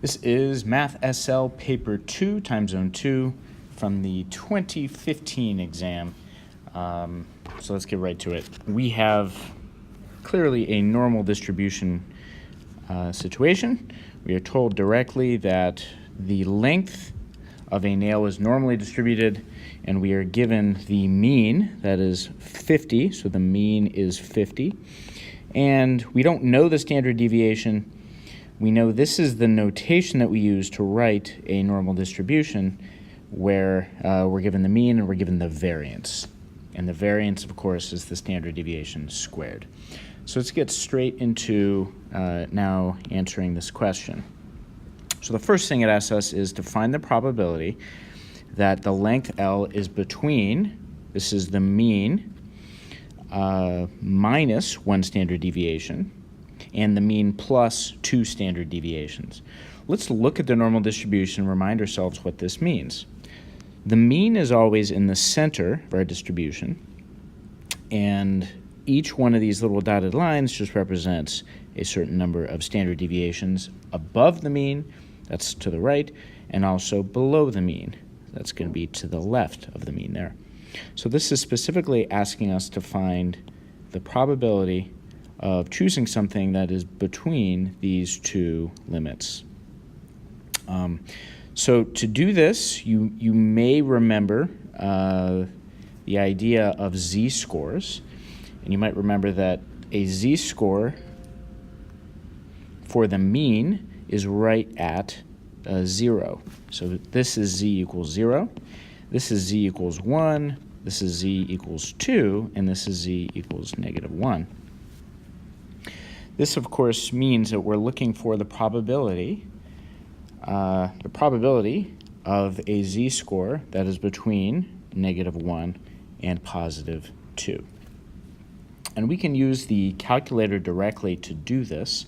This is MathSL Paper 2, Time Zone 2, from the 2015 exam. So let's get right to it. We have clearly a normal distribution situation. We are told directly that the length of a nail is normally distributed, and we are given the mean, that is 50, so the mean is 50. And we don't know the standard deviation. We know this is the notation that we use to write a normal distribution where we're given the mean and we're given the variance. And the variance, of course, is the standard deviation squared. So let's get straight into now answering this question. So the first thing it asks us is to find the probability that the length L is between, this is the mean, minus 1 standard deviation, and the mean plus 2 standard deviations. Let's look at the normal distribution and remind ourselves what this means. The mean is always in the center of our distribution, and each one of these little dotted lines just represents a certain number of standard deviations above the mean, that's to the right, and also below the mean. That's going to be to the left of the mean there. So this is specifically asking us to find the probability of choosing something that is between these two limits. So to do this, you may remember the idea of z-scores, and you might remember that a z-score for the mean is right at 0. So this is z equals 0, this is z equals 1, this is z equals 2, and this is z equals -1. This, of course, means that we're looking for the probability of a z-score that is between -1 and +2. And we can use the calculator directly to do this.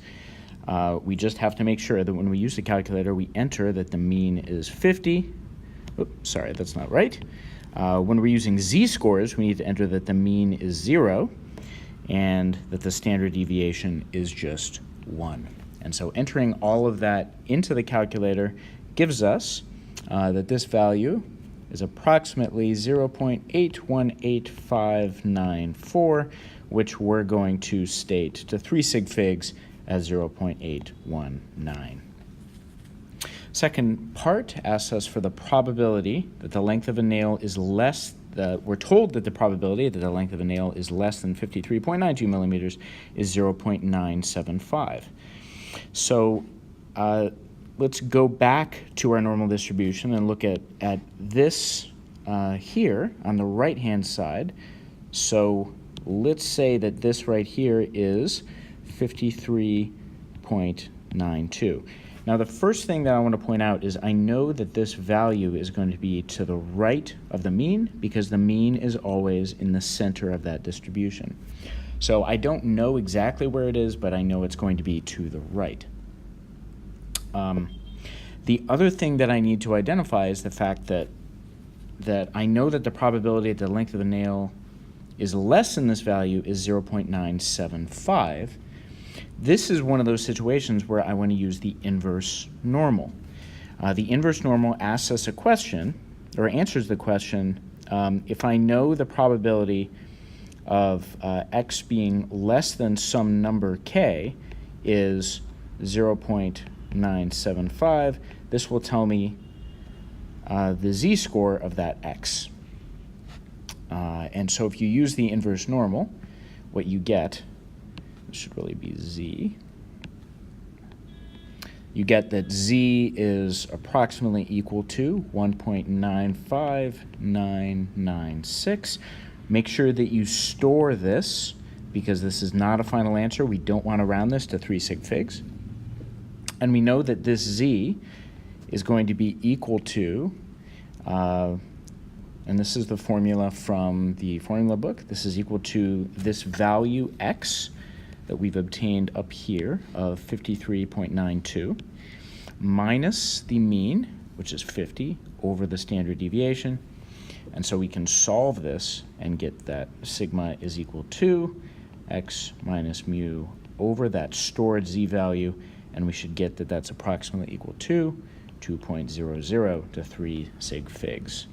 We just have to make sure that when we use the calculator, we enter that the mean is 50. Oops, sorry, that's not right. When we're using z-scores, we need to enter that the mean is 0 and that the standard deviation is just 1. And so entering all of that into the calculator gives us that this value is approximately 0.818594, which we're going to state to 3 sig figs as 0.819. Second part asks us for the probability that the length of a nail is less, we're told that the probability that the length of a nail is less than 53.92 millimeters is 0.975. So let's go back to our normal distribution and look at this here on the right-hand side. So let's say that this right here is 53.92. Now, the first thing that I want to point out is I know that this value is going to be to the right of the mean because the mean is always in the center of that distribution. So I don't know exactly where it is, but I know it's going to be to the right. The other thing that I need to identify is the fact that I know that the probability that the length of the nail is less than this value is 0.975. This is one of those situations where I want to use the inverse normal. The inverse normal asks us a question, or answers the question, if I know the probability of x being less than some number k is 0.975, this will tell me the z-score of that x. And so if you use the inverse normal, what you get, this should really be z, you get that z is approximately equal to 1.95996. Make sure that you store this because this is not a final answer. We don't want to round this to 3 sig figs. And we know that this z is going to be equal to, and this is the formula from the formula book, this is equal to this value x that we've obtained up here of 53.92 minus the mean, which is 50, over the standard deviation. And so we can solve this and get that sigma is equal to x minus mu over that stored z value, and we should get that that's approximately equal to 2.00 to 3 sig figs.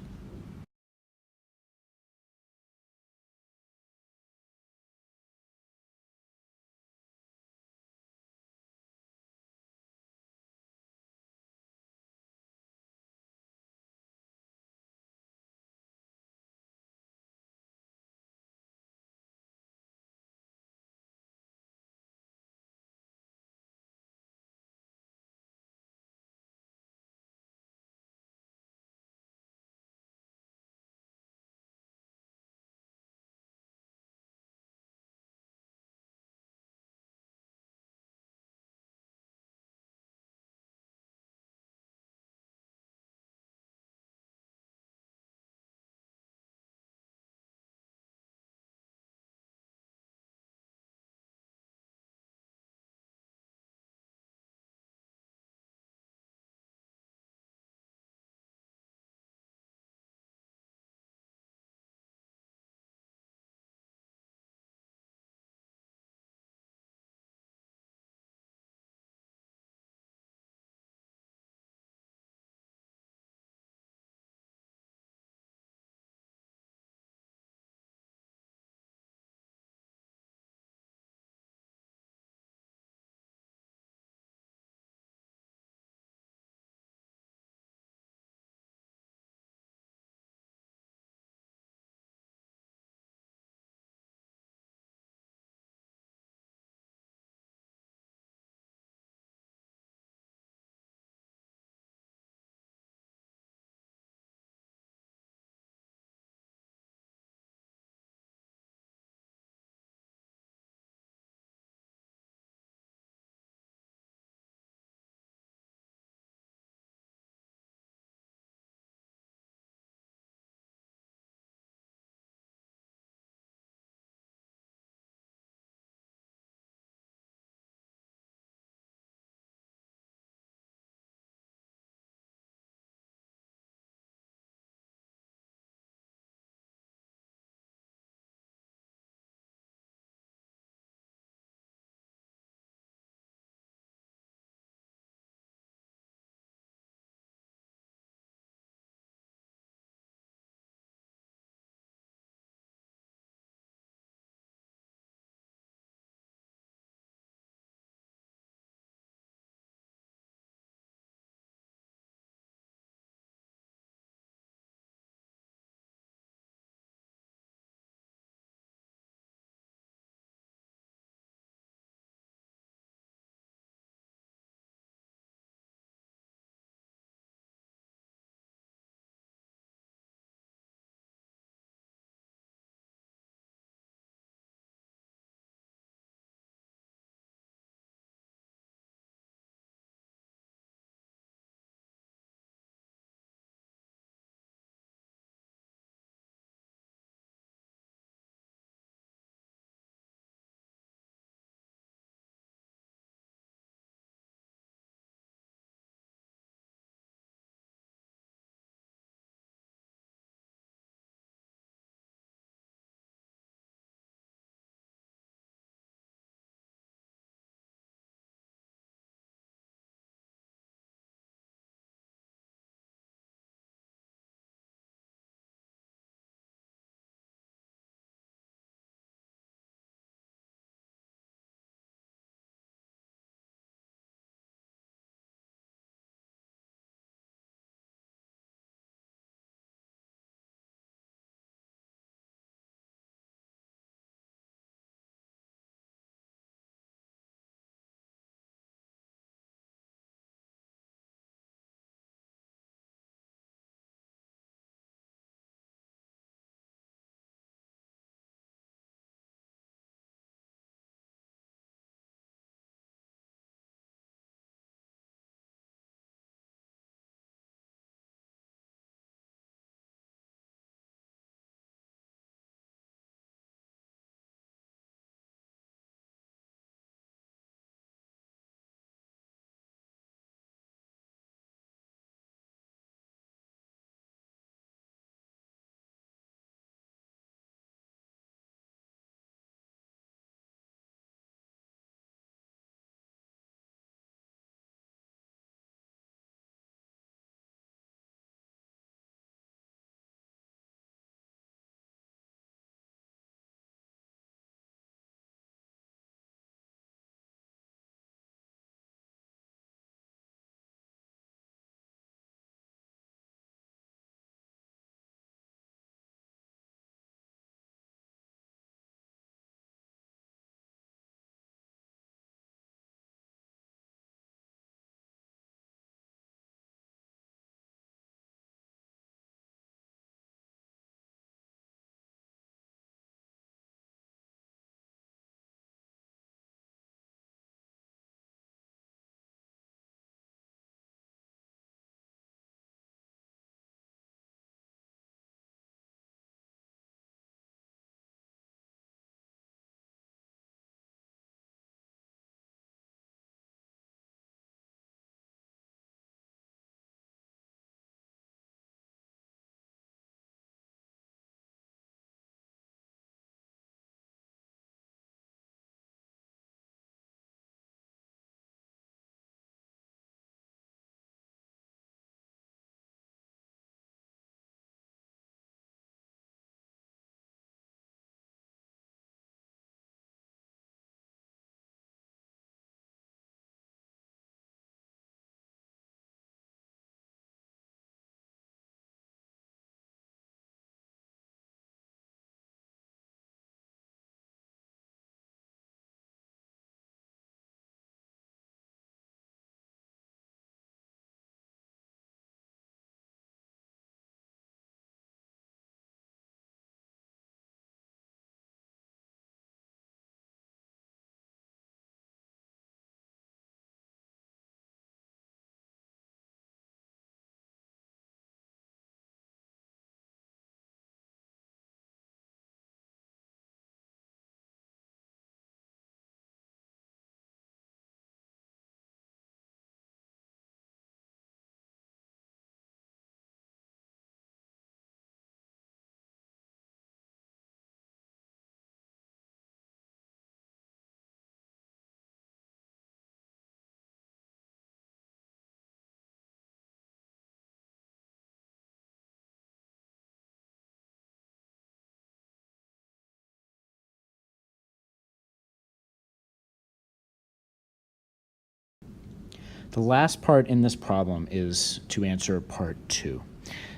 The last part in this problem is to answer part 2.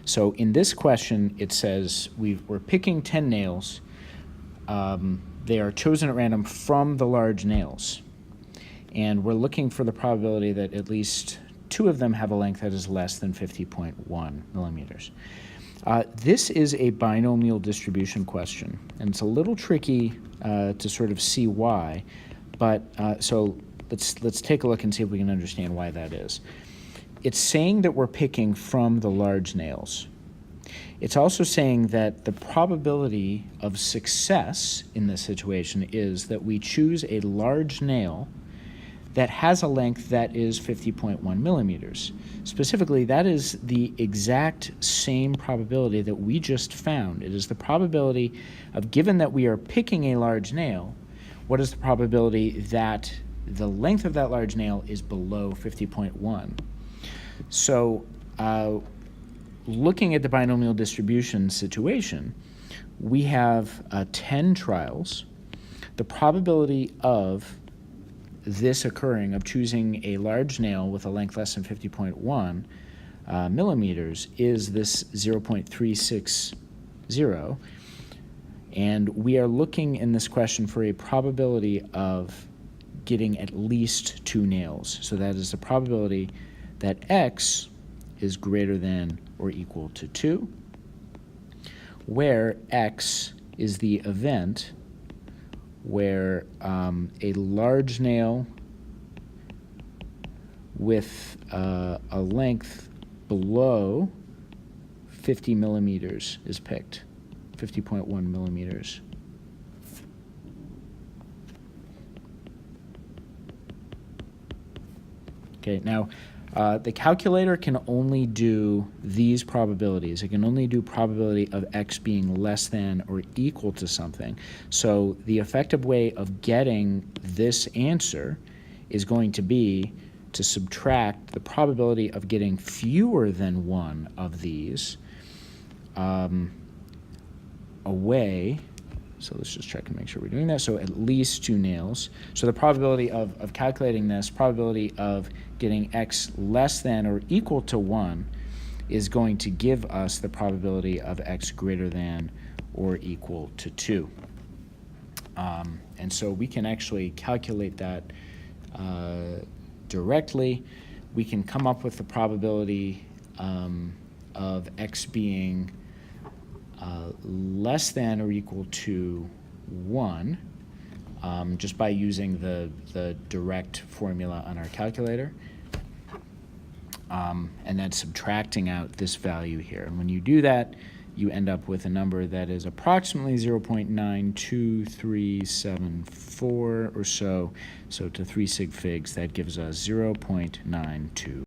So in this question, it says we're picking 10 nails. They are chosen at random from the large nails. And we're looking for the probability that at least 2 of them have a length that is less than 50.1 millimeters. This is a binomial distribution question, and it's a little tricky to sort of see why, but so let's take a look and see if we can understand why that is. It's saying that we're picking from the large nails. It's also saying that the probability of success in this situation is that we choose a large nail that has a length that is 50.1 millimeters. Specifically, that is the exact same probability that we just found. It is the probability of, given that we are picking a large nail, what is the probability that the length of that large nail is below 50.1? So, looking at the binomial distribution situation, we have 10 trials. The probability of this occurring, of choosing a large nail with a length less than 50.1 millimeters, is this 0.360. And we are looking in this question for a probability of getting at least 2 nails. So that is the probability that x is greater than or equal to 2, where x is the event where a large nail with a length below 50 millimeters is picked, 50.1 millimeters. Okay, now the calculator can only do these probabilities. It can only do probability of x being less than or equal to something. So the effective way of getting this answer is going to be to subtract the probability of getting fewer than one of these away. So let's just check and make sure we're doing that. So at least 2 nails. So the probability of calculating this, probability of getting x less than or equal to 1 is going to give us the probability of x greater than or equal to 2. And so we can actually calculate that directly. We can come up with the probability of x being less than or equal to 1 just by using the direct formula on our calculator, and then subtracting out this value here. And when you do that, you end up with a number that is approximately 0.92374 or so. So to 3 sig figs, that gives us 0.92.